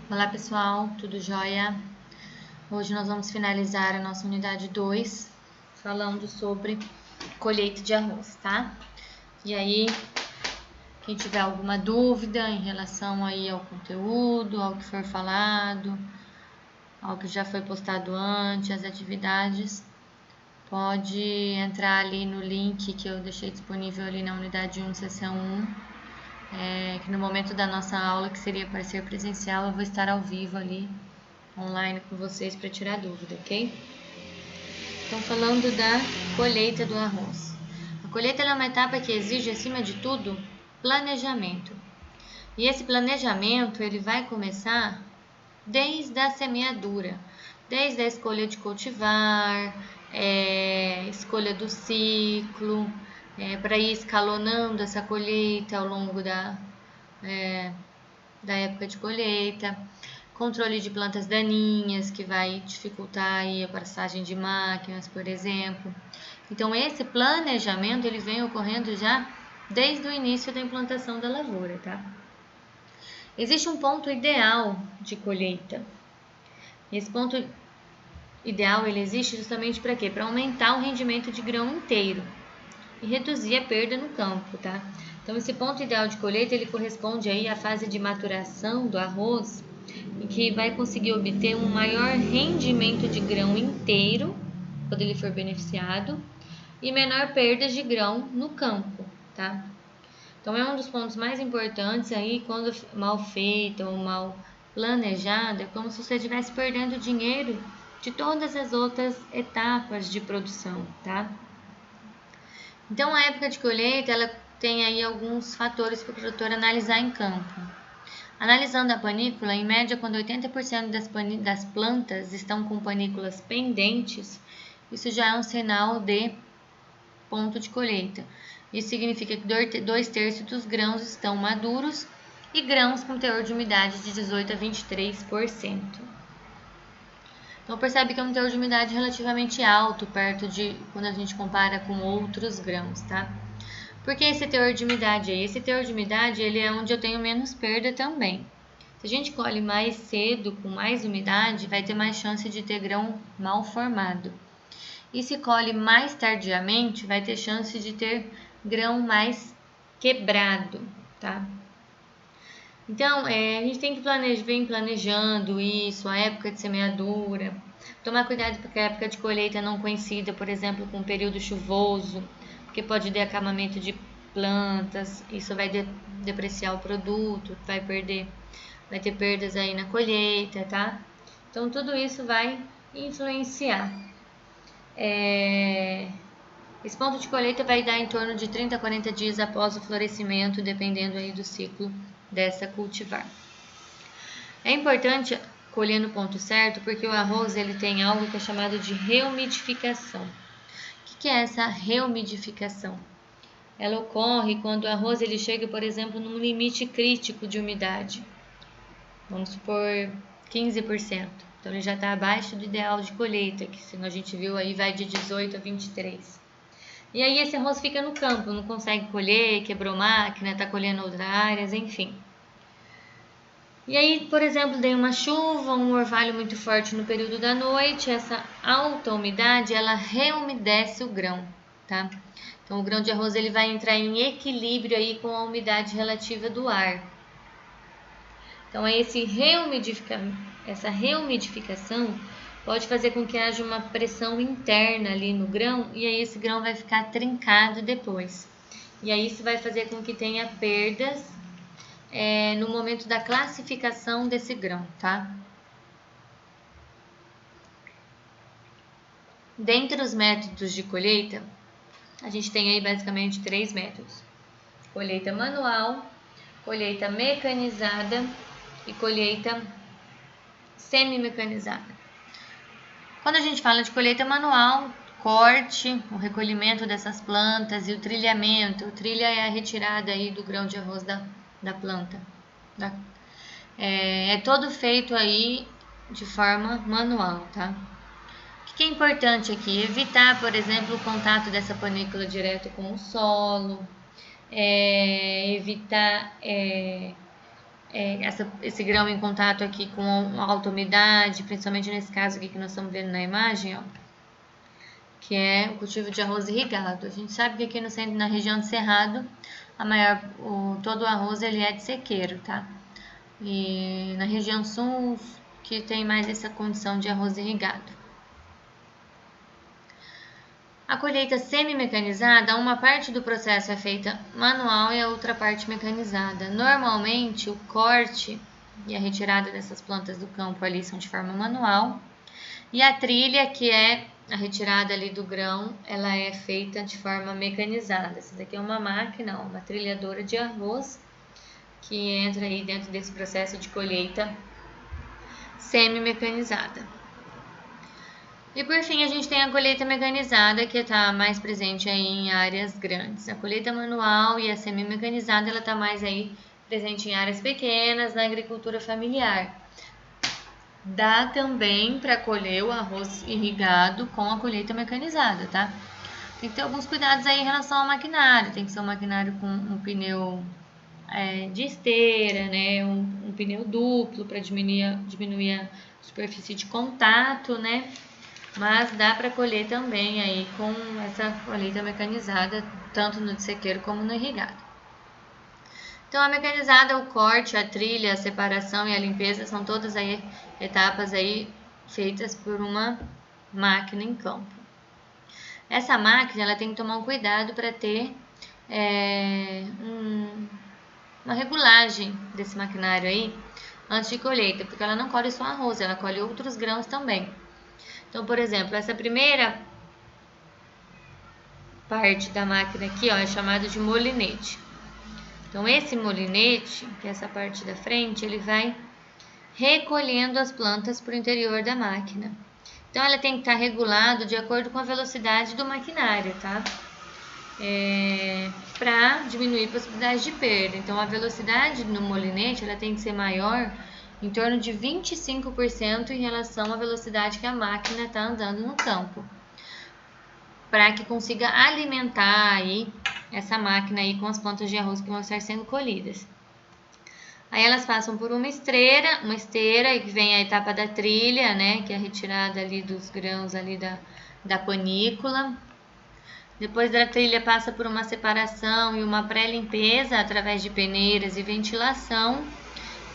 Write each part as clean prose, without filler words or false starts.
Olá pessoal, tudo jóia? Hoje nós vamos finalizar a nossa unidade 2, falando sobre colheita de arroz, tá? E aí, quem tiver alguma dúvida em relação aí ao conteúdo, ao que for falado, ao que já foi postado antes, as atividades, pode entrar ali no link que eu deixei disponível ali na unidade 1, sessão 1. Que no momento da nossa aula, que seria para ser presencial, eu vou estar ao vivo ali, online com vocês para tirar dúvida, ok? Então, falando da colheita do arroz. A colheita é uma etapa que exige, acima de tudo, planejamento. E esse planejamento, ele vai começar desde a semeadura, desde a escolha de cultivar, escolha do ciclo, para ir escalonando essa colheita ao longo da época de colheita, controle de plantas daninhas, que vai dificultar aí a passagem de máquinas, por exemplo. Então, esse planejamento ele vem ocorrendo já desde o início da implantação da lavoura, tá? Existe um ponto ideal de colheita. Esse ponto ideal ele existe justamente para quê? Para aumentar o rendimento de grão inteiro e reduzir a perda no campo, tá? Então, esse ponto ideal de colheita ele corresponde aí à fase de maturação do arroz, em que vai conseguir obter um maior rendimento de grão inteiro, quando ele for beneficiado, e menor perda de grão no campo, tá? Então, é um dos pontos mais importantes aí, quando mal feita ou mal planejada, é como se você estivesse perdendo dinheiro de todas as outras etapas de produção, tá? Então, a época de colheita, ela tem aí alguns fatores para o produtor analisar em campo. Analisando a panícula, em média, quando 80% das plantas estão com panículas pendentes, isso já é um sinal de ponto de colheita. Isso significa que 2/3 dos grãos estão maduros e grãos com teor de umidade de 18 a 23%. Então, percebe que é um teor de umidade relativamente alto, perto de quando a gente compara com outros grãos, tá? Por que esse teor de umidade aí? Esse teor de umidade ele é onde eu tenho menos perda também. Se a gente colhe mais cedo, com mais umidade, vai ter mais chance de ter grão mal formado. E se colhe mais tardiamente, vai ter chance de ter grão mais quebrado, tá? Então, a gente tem que vem planejando isso, a época de semeadura, tomar cuidado porque a época de colheita não coincida, por exemplo, com o período chuvoso, porque pode ter acabamento de plantas, isso vai depreciar o produto, vai ter perdas aí na colheita, tá? Então, tudo isso vai influenciar. Esse ponto de colheita vai dar em torno de 30 a 40 dias após o florescimento, dependendo aí do ciclo dessa cultivar. É importante colher no ponto certo, porque o arroz ele tem algo que é chamado de reumidificação. O que é essa reumidificação? Ela ocorre quando o arroz ele chega, por exemplo, num limite crítico de umidade. Vamos supor 15%. Então, ele já está abaixo do ideal de colheita, que se a gente viu aí vai de 18 a 23. E aí esse arroz fica no campo, não consegue colher, quebrou máquina, está colhendo outras áreas, enfim. E aí, por exemplo, deu uma chuva, um orvalho muito forte no período da noite, essa alta umidade, ela reumedece o grão, tá? Então, o grão de arroz ele vai entrar em equilíbrio aí com a umidade relativa do ar. Então, essa reumidificação pode fazer com que haja uma pressão interna ali no grão e aí esse grão vai ficar trincado depois. E aí isso vai fazer com que tenha perdas no momento da classificação desse grão, tá? Dentre os métodos de colheita, a gente tem aí basicamente 3 métodos: colheita manual, colheita mecanizada e colheita semi-mecanizada. Quando a gente fala de colheita manual, corte, o recolhimento dessas plantas e o trilhamento. O trilha é a retirada aí do grão de arroz da planta. É todo feito aí de forma manual, tá? O que é importante aqui? Evitar, por exemplo, o contato dessa panícula direto com o solo, evitar esse grão em contato aqui com a alta umidade, principalmente nesse caso aqui que nós estamos vendo na imagem, ó, que é o cultivo de arroz irrigado. A gente sabe que aqui no centro, na região de Cerrado, todo o arroz ele é de sequeiro, tá? E na região sul, que tem mais essa condição de arroz irrigado. A colheita semi-mecanizada, uma parte do processo é feita manual e a outra parte mecanizada. Normalmente, o corte e a retirada dessas plantas do campo ali são de forma manual. E a trilha, que é a retirada ali do grão, ela é feita de forma mecanizada. Essa daqui é uma máquina, uma trilhadora de arroz, que entra aí dentro desse processo de colheita semi-mecanizada. E por fim, a gente tem a colheita mecanizada, que está mais presente aí em áreas grandes. A colheita manual e a semi-mecanizada, ela está mais aí presente em áreas pequenas, na agricultura familiar. Dá também para colher o arroz irrigado com a colheita mecanizada, tá? Tem que ter alguns cuidados aí em relação ao maquinário. Tem que ser um maquinário com um pneu de esteira, né? Um pneu duplo para diminuir a superfície de contato, né? Mas dá para colher também aí com essa colheita mecanizada, tanto no de sequeiro como no irrigado. Então, a mecanizada, o corte, a trilha, a separação e a limpeza são todas aí etapas aí feitas por uma máquina em campo. Essa máquina, ela tem que tomar um cuidado para ter uma regulagem desse maquinário aí antes de colheita, porque ela não colhe só arroz, ela colhe outros grãos também. Então, por exemplo, essa primeira parte da máquina aqui, ó, é chamado de molinete. Então, esse molinete, que é essa parte da frente, ele vai recolhendo as plantas para o interior da máquina. Então, ela tem que estar regulado de acordo com a velocidade do maquinário, tá? Para diminuir a possibilidade de perda. Então, a velocidade no molinete, ela tem que ser maior em torno de 25% em relação à velocidade que a máquina está andando no campo, para que consiga alimentar aí essa máquina aí com as plantas de arroz que vão estar sendo colhidas. Aí elas passam por uma esteira e que vem a etapa da trilha, né, que é a retirada ali dos grãos ali da panícula. Depois da trilha passa por uma separação e uma pré-limpeza através de peneiras e ventilação.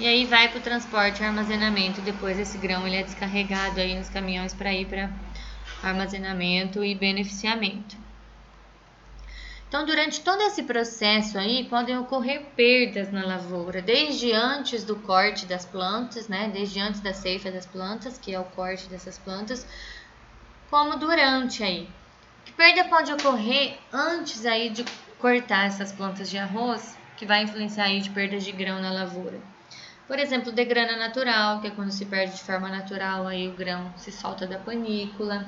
E aí vai para o transporte e armazenamento. Depois esse grão ele é descarregado aí nos caminhões para ir para armazenamento e beneficiamento. Então, durante todo esse processo aí, podem ocorrer perdas na lavoura, desde antes do corte das plantas, né? Desde antes da ceifa das plantas, que é o corte dessas plantas, como durante aí. Que perda pode ocorrer antes aí de cortar essas plantas de arroz, que vai influenciar aí de perdas de grão na lavoura? Por exemplo, degrana natural, que é quando se perde de forma natural, aí o grão se solta da panícula.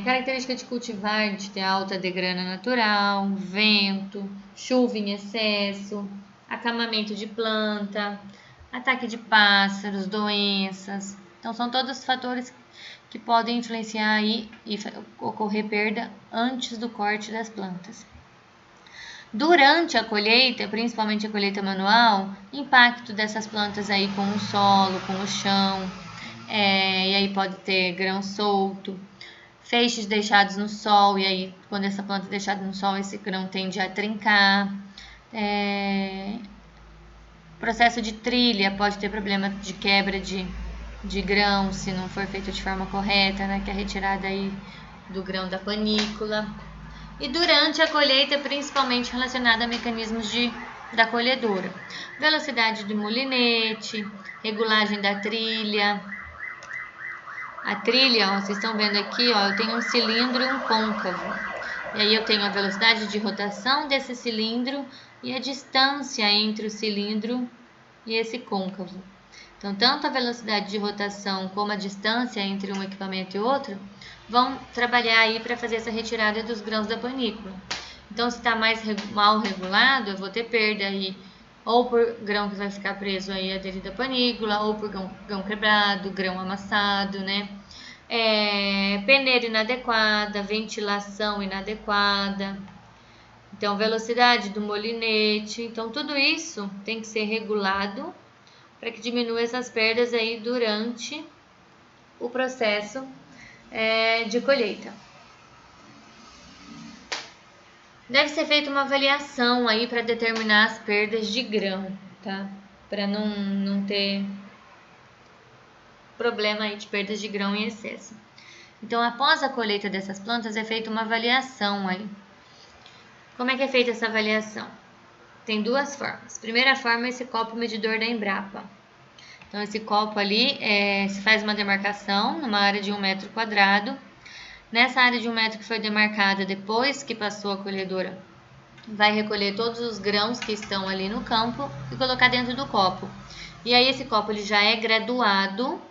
Característica de cultivar, de ter alta degrana natural, vento, chuva em excesso, acamamento de planta, ataque de pássaros, doenças. Então, são todos fatores que podem influenciar aí e ocorrer perda antes do corte das plantas. Durante a colheita, principalmente a colheita manual, impacto dessas plantas aí com o solo, com o chão, e aí pode ter grão solto, feixes deixados no sol, e aí quando essa planta é deixada no sol, esse grão tende a trincar. Processo de trilha, pode ter problema de quebra de grão, se não for feito de forma correta, né, que é a retirada aí do grão da panícula. E durante a colheita, principalmente relacionada a mecanismos da colhedora. Velocidade do molinete, regulagem da trilha. A trilha, ó, vocês estão vendo aqui, ó, eu tenho um cilindro e um côncavo. E aí eu tenho a velocidade de rotação desse cilindro e a distância entre o cilindro e esse côncavo. Então, tanto a velocidade de rotação como a distância entre um equipamento e outro vão trabalhar aí para fazer essa retirada dos grãos da panícula. Então, se está mais mal regulado, eu vou ter perda aí, ou por grão que vai ficar preso aí aderido à panícula, ou por grão quebrado, grão amassado, né? Peneira inadequada, ventilação inadequada. Então, velocidade do molinete. Então, tudo isso tem que ser regulado para que diminua essas perdas aí durante o processo de colheita. Deve ser feita uma avaliação aí para determinar as perdas de grão, tá? Para não ter problema aí de perdas de grão em excesso. Então, após a colheita dessas plantas, é feita uma avaliação aí. Como é que é feita essa avaliação? Tem duas formas. A primeira forma é esse copo medidor da Embrapa. Então, esse copo ali, se faz uma demarcação numa área de 1 metro quadrado. Nessa área de 1 metro que foi demarcada depois que passou a colhedora, vai recolher todos os grãos que estão ali no campo e colocar dentro do copo. E aí esse copo ele já é graduado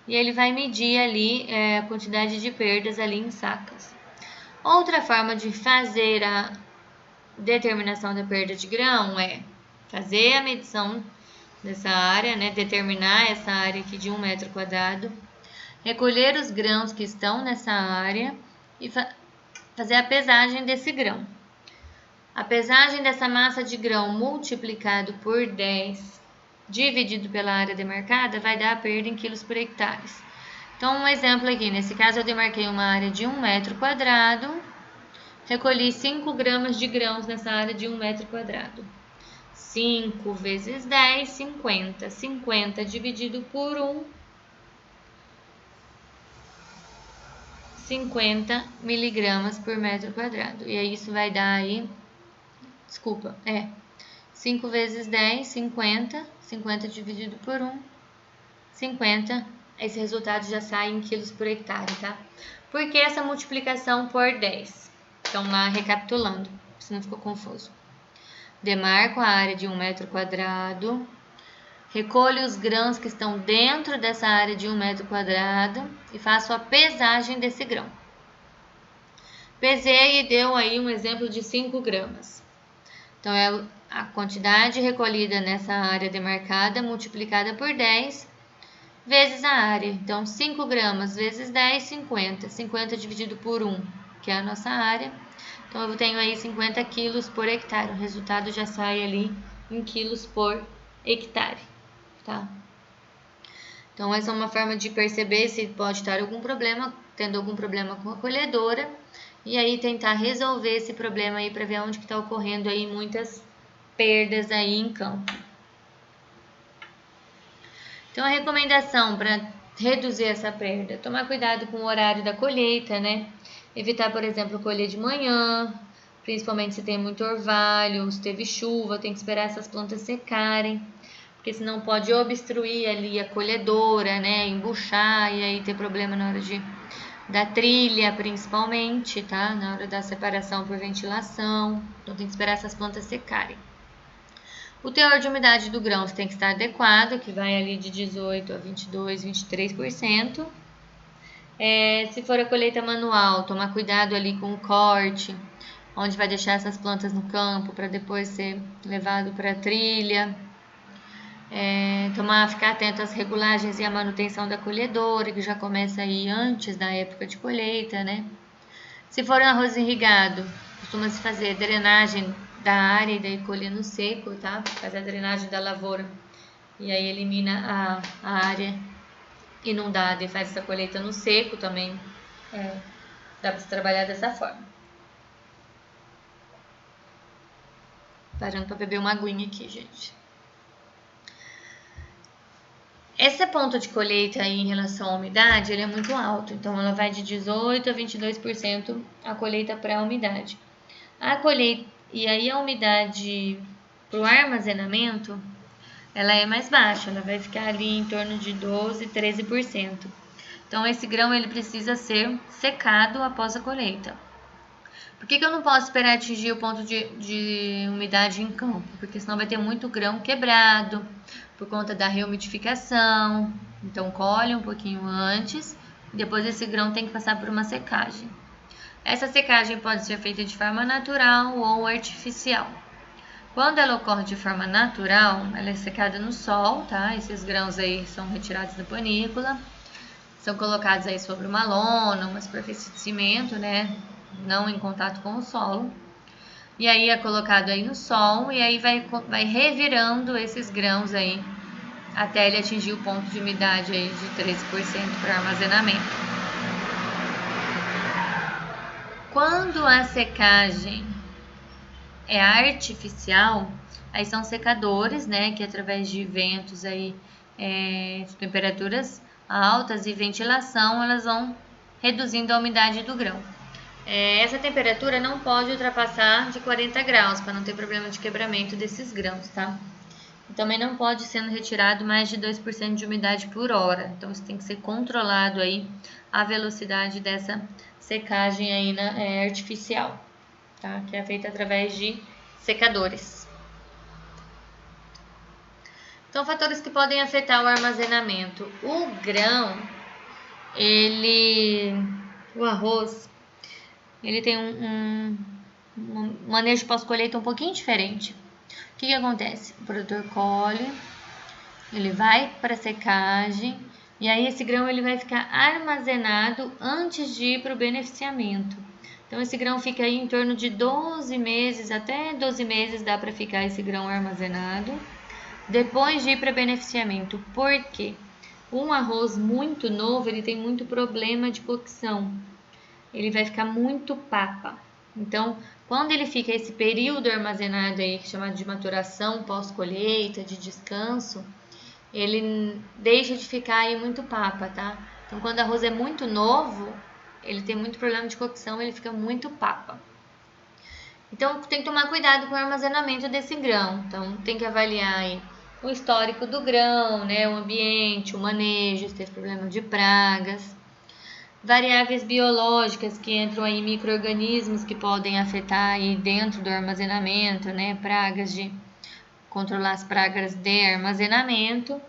e ele vai medir ali a quantidade de perdas ali em sacas. Outra forma de fazer a determinação da perda de grão é fazer a medição dessa área, né, determinar essa área aqui de 1 metro quadrado, recolher os grãos que estão nessa área e fazer a pesagem desse grão. A pesagem dessa massa de grão multiplicado por 10 dividido pela área demarcada vai dar a perda em quilos por hectare. Então, um exemplo aqui, nesse caso eu demarquei uma área de 1 metro quadrado, recolhi 5 gramas de grãos nessa área de 1 metro quadrado. 5 vezes 10, 50. 50 dividido por 1, 50 miligramas por metro quadrado. E aí isso vai dar aí, 5 vezes 10, 50. 50 dividido por 1, 50. Esse resultado já sai em quilos por hectare, tá? Por que essa multiplicação por 10? Então, lá recapitulando, se não ficou confuso. Demarco a área de 1 metro quadrado, recolho os grãos que estão dentro dessa área de 1 metro quadrado e faço a pesagem desse grão. Pesei e deu aí um exemplo de 5 gramas. Então, é a quantidade recolhida nessa área demarcada multiplicada por 10 vezes a área. Então, 5 gramas vezes 10, 50. 50 dividido por 1, que é a nossa área. Então, eu tenho aí 50 quilos por hectare. O resultado já sai ali em quilos por hectare, tá? Então, essa é uma forma de perceber se pode estar tendo algum problema com a colhedora. E aí, tentar resolver esse problema aí para ver onde que está ocorrendo aí muitas perdas aí em campo. Então, a recomendação para reduzir essa perda, tomar cuidado com o horário da colheita, né? Evitar, por exemplo, colher de manhã, principalmente se tem muito orvalho, se teve chuva, tem que esperar essas plantas secarem, porque senão pode obstruir ali a colhedora, né? Embuchar e aí ter problema na hora da trilha, principalmente, tá? Na hora da separação por ventilação, então tem que esperar essas plantas secarem. O teor de umidade do grão tem que estar adequado, que vai ali de 18 a 22, 23%. Se for a colheita manual, tomar cuidado ali com o corte, onde vai deixar essas plantas no campo para depois ser levado para a trilha. Ficar atento às regulagens e à manutenção da colhedora, que já começa aí antes da época de colheita, né? Se for um arroz irrigado, costuma-se fazer drenagem da área e daí colher no seco, tá? Faz a drenagem da lavoura e aí elimina a área inundada e faz essa colheita no seco também. Dá para se trabalhar dessa forma. Parando para beber uma aguinha aqui, gente. Esse ponto de colheita aí em relação à umidade, ele é muito alto, então ela vai de 18 a 22% a colheita para a umidade. A colheita e aí a umidade para o armazenamento, ela é mais baixa, ela vai ficar ali em torno de 12, 13%. Então esse grão ele precisa ser secado após a colheita. Por que eu não posso esperar atingir o ponto de umidade em campo? Porque senão vai ter muito grão quebrado por conta da reumidificação. Então colhe um pouquinho antes, depois esse grão tem que passar por uma secagem. Essa secagem pode ser feita de forma natural ou artificial. Quando ela ocorre de forma natural, ela é secada no sol, tá? Esses grãos aí são retirados da panícula, são colocados aí sobre uma lona, uma superfície de cimento, né? Não em contato com o solo. E aí é colocado aí no sol e aí vai revirando esses grãos aí até ele atingir o ponto de umidade aí de 13% para armazenamento. Quando a secagem é artificial, aí são secadores, né, que através de ventos aí, temperaturas altas e ventilação, elas vão reduzindo a umidade do grão. Essa temperatura não pode ultrapassar de 40 graus, para não ter problema de quebramento desses grãos, tá? E também não pode sendo retirado mais de 2% de umidade por hora, então isso tem que ser controlado aí a velocidade dessa secagem aí artificial, tá? Que é feita através de secadores. Então, fatores que podem afetar o armazenamento. O grão, o arroz, ele tem um manejo pós-colheita um pouquinho diferente. O que acontece? O produtor colhe, ele vai para secagem e aí esse grão ele vai ficar armazenado antes de ir para o beneficiamento. Então esse grão fica aí em torno de 12 meses, até 12 meses dá para ficar esse grão armazenado depois de ir para beneficiamento. Por quê? Um arroz muito novo, ele tem muito problema de cocção. Ele vai ficar muito papa. Então, quando ele fica esse período armazenado aí, chamado de maturação pós-colheita, de descanso, ele deixa de ficar aí muito papa, tá? Então, quando o arroz é muito novo, ele tem muito problema de cocção, ele fica muito papa. Então, tem que tomar cuidado com o armazenamento desse grão. Então, tem que avaliar aí o histórico do grão, né? O ambiente, o manejo, se teve problema de pragas. Variáveis biológicas que entram aí, micro-organismos que podem afetar aí dentro do armazenamento, né? Controlar as pragas de armazenamento.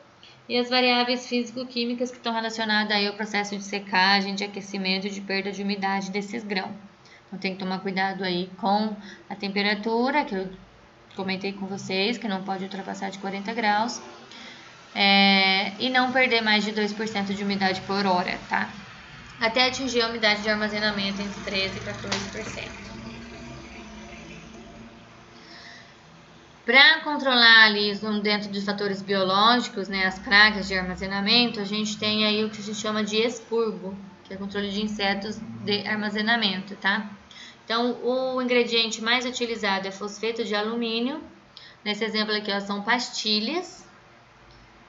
E as variáveis físico-químicas que estão relacionadas aí ao processo de secagem, de aquecimento e de perda de umidade desses grãos. Então tem que tomar cuidado aí com a temperatura, que eu comentei com vocês, que não pode ultrapassar de 40 graus. E não perder mais de 2% de umidade por hora, tá? Até atingir a umidade de armazenamento entre 13% e 14%. Para controlar ali dentro dos fatores biológicos, né, as pragas de armazenamento, a gente tem aí o que a gente chama de expurgo, que é controle de insetos de armazenamento, tá? Então, o ingrediente mais utilizado é fosfeto de alumínio. Nesse exemplo aqui, ó, são pastilhas,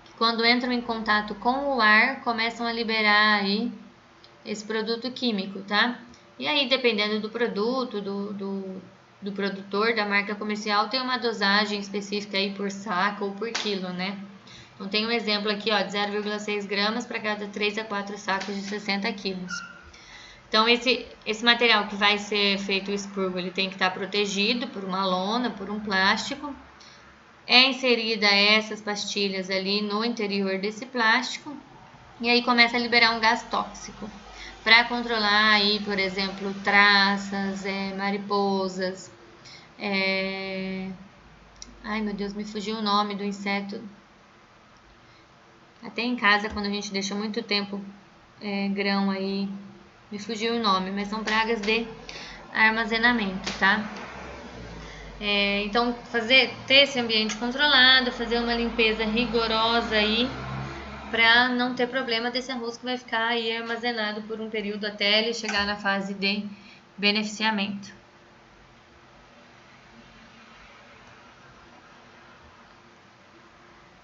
que quando entram em contato com o ar, começam a liberar aí esse produto químico, tá? E aí, dependendo do produto, do produtor, da marca comercial, tem uma dosagem específica aí por saco ou por quilo, né? Então, tem um exemplo aqui, ó, de 0,6 gramas para cada 3 a 4 sacos de 60 quilos. Então, esse material que vai ser feito o expurgo, ele tem que estar protegido por uma lona, por um plástico. É inserida essas pastilhas ali no interior desse plástico e aí começa a liberar um gás tóxico para controlar aí, por exemplo, traças, mariposas. Ai, meu Deus, me fugiu o nome do inseto. Até em casa, quando a gente deixa muito tempo grão aí, me fugiu o nome, mas são pragas de armazenamento, tá? Então, ter esse ambiente controlado, fazer uma limpeza rigorosa aí, para não ter problema desse arroz que vai ficar aí armazenado por um período até ele chegar na fase de beneficiamento.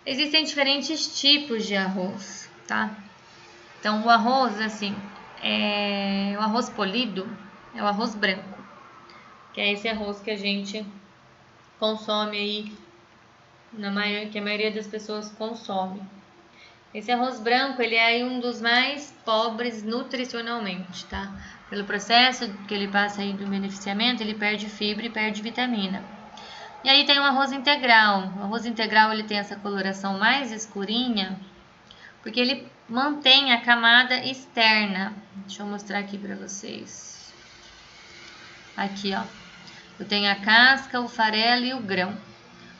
Existem diferentes tipos de arroz, tá? Então, o arroz, assim, o arroz polido é o arroz branco, que é esse arroz que a gente consome aí, que a maioria das pessoas consome. Esse arroz branco, ele é um dos mais pobres nutricionalmente, tá? Pelo processo que ele passa aí do beneficiamento, ele perde fibra e perde vitamina. E aí tem o arroz integral. O arroz integral, ele tem essa coloração mais escurinha, porque ele mantém a camada externa. Deixa eu mostrar aqui para vocês. Aqui, ó. Eu tenho a casca, o farelo e o grão.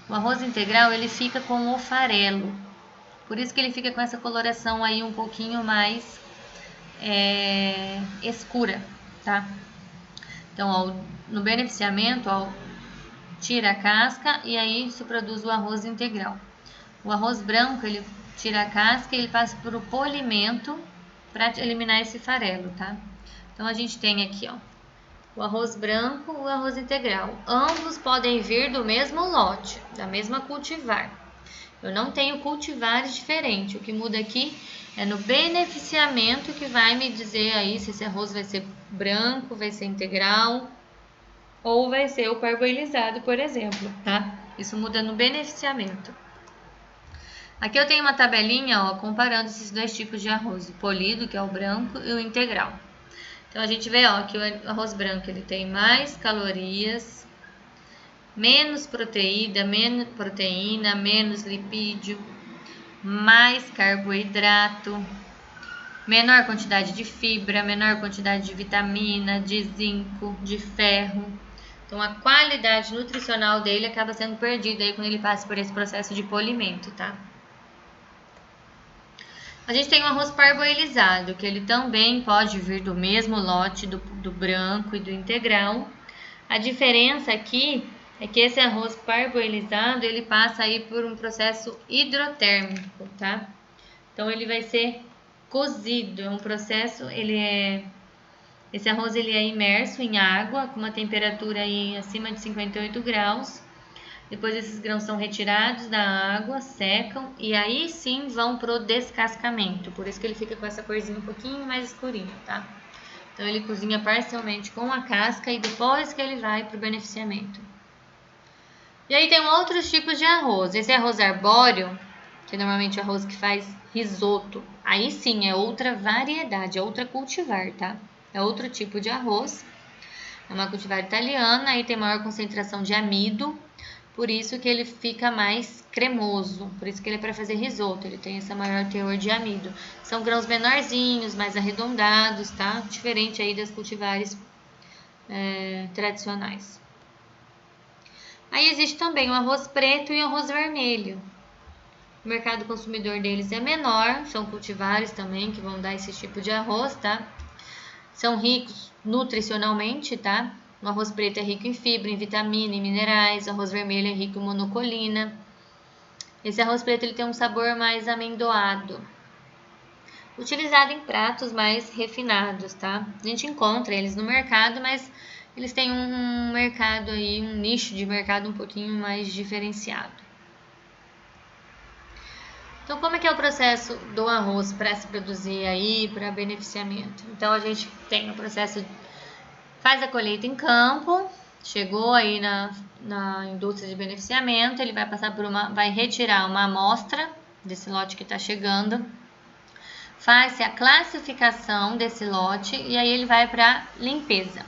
O arroz integral, ele fica com o farelo. Por isso que ele fica com essa coloração aí um pouquinho mais escura, tá? Então, no beneficiamento, tira a casca e aí se produz o arroz integral. O arroz branco, ele tira a casca e ele passa por o polimento para eliminar esse farelo, tá? Então, a gente tem aqui, ó, o arroz branco e o arroz integral. Ambos podem vir do mesmo lote, da mesma cultivar. Eu não tenho cultivares diferentes. O que muda aqui é no beneficiamento que vai me dizer aí se esse arroz vai ser branco, vai ser integral ou vai ser o parboilizado, por exemplo, tá? Isso muda no beneficiamento. Aqui eu tenho uma tabelinha, ó, comparando esses dois tipos de arroz, o polido, que é o branco, e o integral. Então, a gente vê, ó, que o arroz branco ele tem mais calorias, menos proteína, menos lipídio, mais carboidrato, menor quantidade de fibra, menor quantidade de vitamina, de zinco, de ferro. Então, a qualidade nutricional dele acaba sendo perdida aí quando ele passa por esse processo de polimento, tá? A gente tem o arroz parboilizado, que ele também pode vir do mesmo lote do branco e do integral. A diferença aqui é que esse arroz parboilizado, ele passa aí por um processo hidrotérmico, tá? Então, ele vai ser cozido, é um processo, esse arroz ele é imerso em água, com uma temperatura aí acima de 58 graus. Depois esses grãos são retirados da água, secam e aí sim vão pro descascamento. Por isso que ele fica com essa corzinha um pouquinho mais escurinha, tá? Então ele cozinha parcialmente com a casca e depois que ele vai pro beneficiamento. E aí tem outros tipos de arroz. Esse arroz arbóreo, que é normalmente o arroz que faz risoto, aí sim é outra variedade, é outra cultivar, tá? É outro tipo de arroz. É uma cultivar italiana, aí tem maior concentração de amido. Por isso que ele fica mais cremoso, por isso que ele é para fazer risoto, ele tem esse maior teor de amido. São grãos menorzinhos, mais arredondados, tá? Diferente aí das cultivares tradicionais. Aí existe também o arroz preto e o arroz vermelho. O mercado consumidor deles é menor, são cultivares também que vão dar esse tipo de arroz, tá? São ricos nutricionalmente, tá? O arroz preto é rico em fibra, em vitamina, em minerais. O arroz vermelho é rico em monocolina. Esse arroz preto ele tem um sabor mais amendoado. Utilizado em pratos mais refinados, tá? A gente encontra eles no mercado, mas eles têm um mercado aí, um nicho de mercado um pouquinho mais diferenciado. Então, como é que é o processo do arroz para se produzir aí, para beneficiamento? Então, a gente tem o processo, faz a colheita em campo, chegou aí na indústria de beneficiamento, ele vai passar por vai retirar uma amostra desse lote que está chegando, faz-se a classificação desse lote e aí ele vai para limpeza.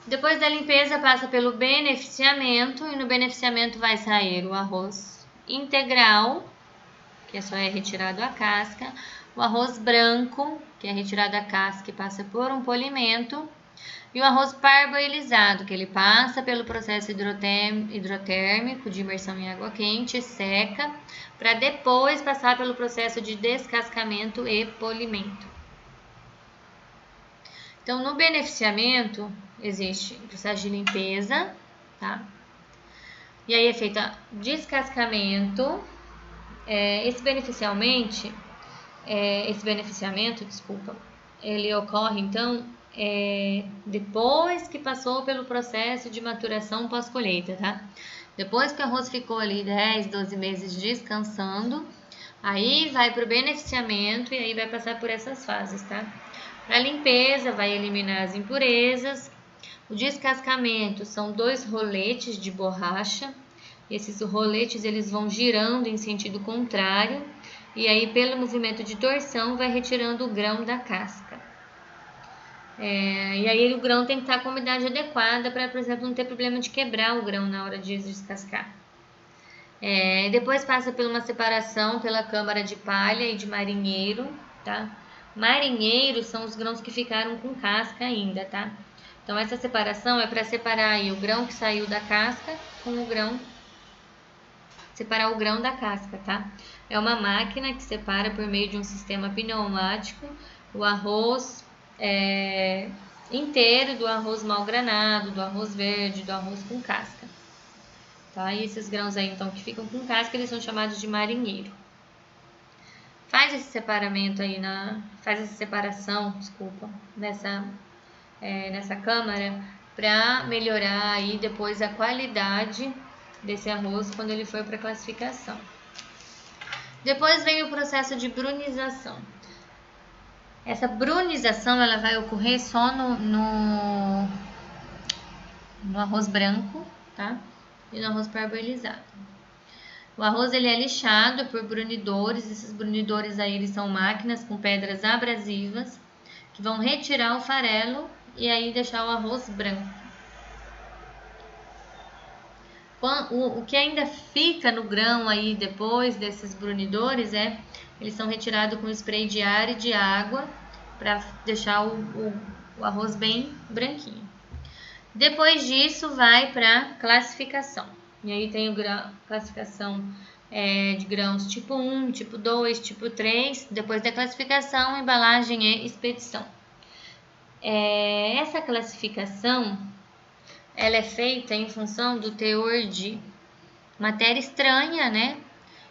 Depois da limpeza passa pelo beneficiamento e no beneficiamento vai sair o arroz integral, que só é retirado a casca, o arroz branco, que é retirado a casca e passa por um polimento, e o arroz parboilizado, que ele passa pelo processo hidrotérmico de imersão em água quente, seca, para depois passar pelo processo de descascamento e polimento. Então, no beneficiamento, existe o processo de limpeza, tá? E aí é feito descascamento. Esse beneficiamento, ele ocorre, então, depois que passou pelo processo de maturação pós-colheita, tá? Depois que o arroz ficou ali 10, 12 meses descansando, aí vai para o beneficiamento e aí vai passar por essas fases, tá? Para limpeza, vai eliminar as impurezas. O descascamento são 2 roletes de borracha. Esses roletes eles vão girando em sentido contrário e aí pelo movimento de torção vai retirando o grão da casca. E aí o grão tem que estar com a umidade adequada para, por exemplo, não ter problema de quebrar o grão na hora de descascar. Depois passa por uma separação pela câmara de palha e de marinheiro, tá? Marinheiro são os grãos que ficaram com casca ainda, tá? Então essa separação é para separar aí o grão que saiu da casca com o grão, separar o grão da casca, tá? É uma máquina que separa por meio de um sistema pneumático o arroz inteiro, do arroz mal granado, do arroz verde, do arroz com casca. Tá? E esses grãos aí, então, que ficam com casca, eles são chamados de marinheiro. Faz esse separamento aí, faz essa separação, desculpa, nessa câmara, para melhorar aí depois a qualidade desse arroz quando ele for para classificação. Depois vem o processo de brunização. Essa brunização ela vai ocorrer só no arroz branco, tá? E no arroz parboilizado. O arroz ele é lixado por brunidores. Esses brunidores aí eles são máquinas com pedras abrasivas que vão retirar o farelo e aí deixar o arroz branco. O que ainda fica no grão aí depois desses brunidores eles são retirados com spray de ar e de água para deixar o arroz bem branquinho. Depois disso vai para classificação. E aí tem a classificação de grãos tipo 1, tipo 2, tipo 3. Depois da classificação, embalagem e expedição. Essa classificação ela é feita em função do teor de matéria estranha, né?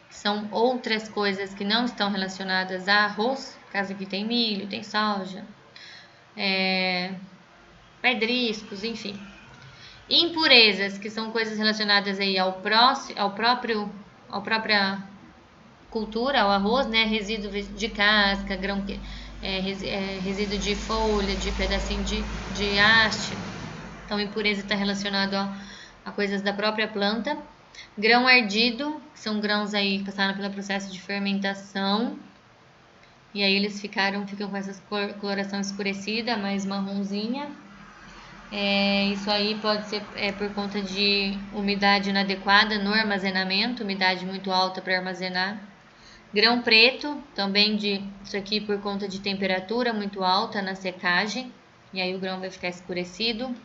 São outras coisas que não estão relacionadas a arroz. No caso aqui tem milho, tem soja, pedriscos, enfim. Impurezas, que são coisas relacionadas aí à própria cultura, ao arroz, né? Resíduo de casca, resíduo de folha, de pedacinho de haste. Então, impureza está relacionado a coisas da própria planta. Grão ardido, que são grãos aí que passaram pelo processo de fermentação. E aí eles ficam com essa coloração escurecida, mais marronzinha. Isso aí pode ser por conta de umidade inadequada no armazenamento, umidade muito alta para armazenar. Grão preto, também isso aqui por conta de temperatura muito alta na secagem. E aí o grão vai ficar escurecido.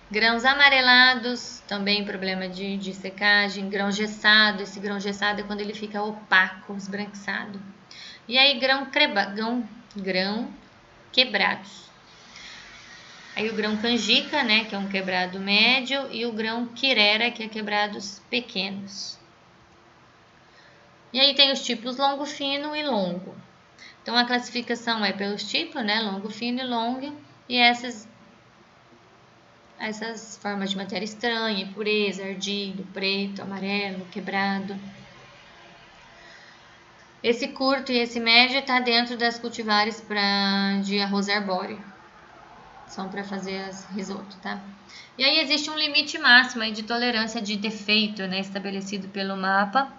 Grãos amarelados, também problema de secagem. Grão gessado, esse grão gessado é quando ele fica opaco, esbranquiçado. E aí grão quebrados. Aí o grão canjica, né, que é um quebrado médio, e o grão quirera, que é quebrados pequenos. E aí tem os tipos longo, fino e longo. Então a classificação é pelos tipos, né, longo, fino e longo, e essas formas de matéria estranha, impureza, ardido, preto, amarelo, quebrado. Esse curto e esse médio está dentro das cultivares de arroz arbóreo. São para fazer as risoto, tá? E aí existe um limite máximo aí de tolerância de defeito, né, estabelecido pelo mapa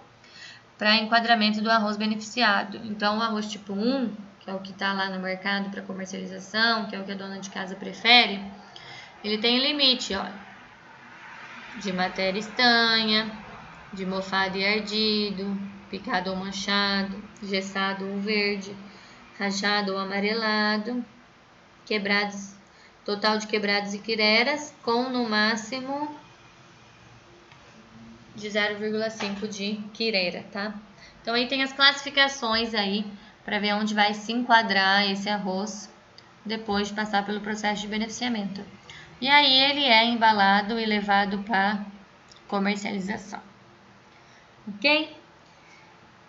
para enquadramento do arroz beneficiado. Então o arroz tipo 1, que é o que está lá no mercado para comercialização, que é o que a dona de casa prefere, ele tem limite, ó, de matéria estanha, de mofado e ardido, picado ou manchado, gessado ou verde, rajado ou amarelado, total de quebrados e quireras, com no máximo de 0,5 de quirera, tá? Então aí tem as classificações aí para ver onde vai se enquadrar esse arroz depois de passar pelo processo de beneficiamento. E aí ele é embalado e levado para comercialização. Ok?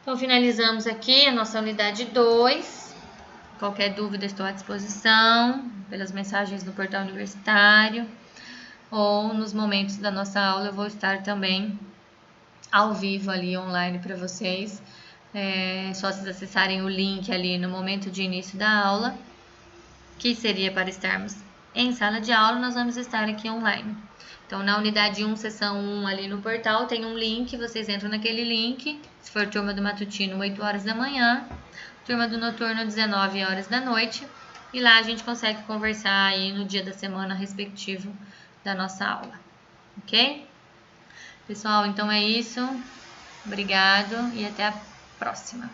Então finalizamos aqui a nossa unidade 2. Qualquer dúvida estou à disposição pelas mensagens no portal universitário ou nos momentos da nossa aula eu vou estar também ao vivo ali online para vocês. Só vocês acessarem o link ali no momento de início da aula, que seria para estarmos em sala de aula, nós vamos estar aqui online. Então, na unidade 1, seção 1, ali no portal, tem um link, vocês entram naquele link. Se for turma do matutino, 8 horas da manhã, turma do noturno, 19 horas da noite. E lá a gente consegue conversar aí no dia da semana respectivo da nossa aula. Ok? Pessoal, então é isso. Obrigado e até a próxima.